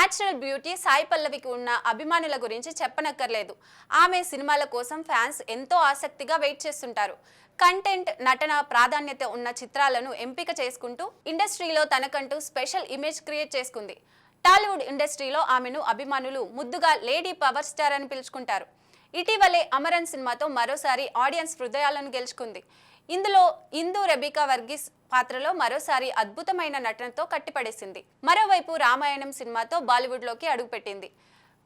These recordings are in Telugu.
న్యాచురల్ బ్యూటీ సాయి పల్లవికి ఉన్న అభిమానుల గురించి చెప్పనక్కర్లేదు. ఆమె సినిమాల కోసం ఫ్యాన్స్ ఎంతో ఆసక్తిగా వెయిట్ చేస్తుంటారు. కంటెంట్, నటన ప్రాధాన్యత ఉన్న చిత్రాలను ఎంపిక చేసుకుంటూ ఇండస్ట్రీలో తనకంటూ స్పెషల్ ఇమేజ్ క్రియేట్ చేసుకుంది. టాలీవుడ్ ఇండస్ట్రీలో ఆమెను అభిమానులు ముద్దుగా లేడీ పవర్ స్టార్ అని పిలుచుకుంటారు. ఇటీవలే అమరన్ సినిమాతో మరోసారి ఆడియన్స్ హృదయాలను గెలుచుకుంది. ఇందులో ఇందు రెబికా వర్గీస్ పాత్రలో మరోసారి అద్భుతమైన నటనతో కట్టిపడేసింది. మరోవైపు రామాయణం సినిమాతో బాలీవుడ్లోకి అడుగుపెట్టింది.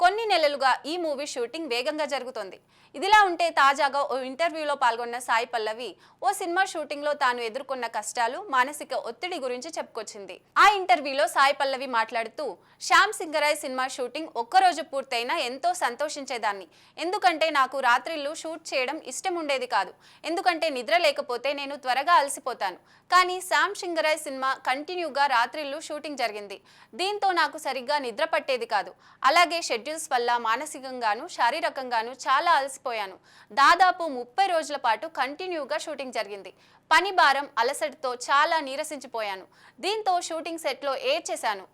కొన్ని నెలలుగా ఈ మూవీ షూటింగ్ వేగంగా జరుగుతోంది. ఇదిలా ఉంటే తాజాగా ఓ ఇంటర్వ్యూలో పాల్గొన్న సాయి పల్లవి ఓ సినిమా షూటింగ్లో తాను ఎదుర్కొన్న కష్టాలు, మానసిక ఒత్తిడి గురించి చెప్పుకొచ్చింది. ఆ ఇంటర్వ్యూలో సాయి పల్లవి మాట్లాడుతూ, శ్యామ్ సింగరాయ్ సినిమా షూటింగ్ ఒక్కరోజు పూర్తయినా ఎంతో సంతోషించేదాన్ని. ఎందుకంటే నాకు రాత్రిళ్ళు షూట్ చేయడం ఇష్టం ఉండేది కాదు. ఎందుకంటే నిద్ర లేకపోతే నేను త్వరగా అలసిపోతాను. కానీ శ్యామ్ సింగరాయ్ సినిమా కంటిన్యూగా రాత్రిళ్ళు షూటింగ్ జరిగింది. దీంతో నాకు సరిగ్గా నిద్ర పట్టేది కాదు. అలాగే షెడ్యూల్స్ వల్ల మానసికంగాను శారీరకంగాను చాలా అలసిపోయాను. దాదాపు 30 రోజుల పాటు కంటిన్యూగా షూటింగ్ జరిగింది. పని భారం, అలసటతో చాలా నీరసించిపోయాను. దీంతో షూటింగ్ సెట్లో ఏడ్చేశాను.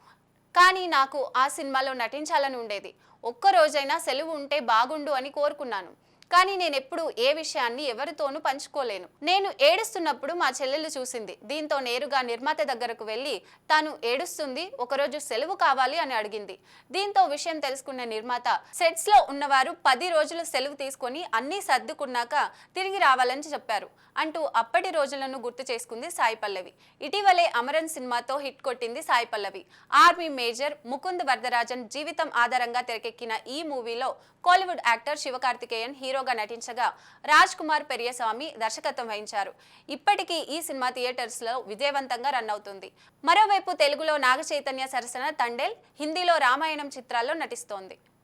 కానీ నాకు ఆ సినిమాలో నటించాలని ఉండేది. ఒక్క రోజైనా సెలవు ఉంటే బాగుండు అని కోరుకున్నాను. కానీ నేనెప్పుడు ఏ విషయాన్ని ఎవరితోనూ పంచుకోలేను. నేను ఏడుస్తున్నప్పుడు మా చెల్లెలు చూసింది. దీంతో నేరుగా నిర్మాత దగ్గరకు వెళ్ళి తాను ఏడుస్తుంది, ఒకరోజు సెలవు కావాలి అని అడిగింది. దీంతో విషయం తెలుసుకున్న నిర్మాత సెట్స్ లో ఉన్నవారు 10 రోజులు సెలవు తీసుకొని అన్నీ సర్దుకున్నాక తిరిగి రావాలని చెప్పారు అంటూ అప్పటి రోజులను గుర్తు చేసుకుంది సాయి పల్లవి. ఇటీవలే అమరన్ సినిమాతో హిట్ కొట్టింది సాయి పల్లవి. ఆర్మీ మేజర్ ముకుంద్ వరదరాజన్ జీవితం ఆధారంగా తెరకెక్కిన ఈ మూవీలో కోలీవుడ్ యాక్టర్ శివకార్తికేయన్ హీరోగా నటించగా రాజ్ కుమార్ పెరియస్వామి దర్శకత్వం వహించారు. ఇప్పటికీ ఈ సినిమా థియేటర్స్ లో విజయవంతంగా రన్ అవుతుంది. మరోవైపు తెలుగులో నాగ చైతన్య సరసన తండేల్, హిందీలో రామాయణం చిత్రాల్లో నటిస్తోంది.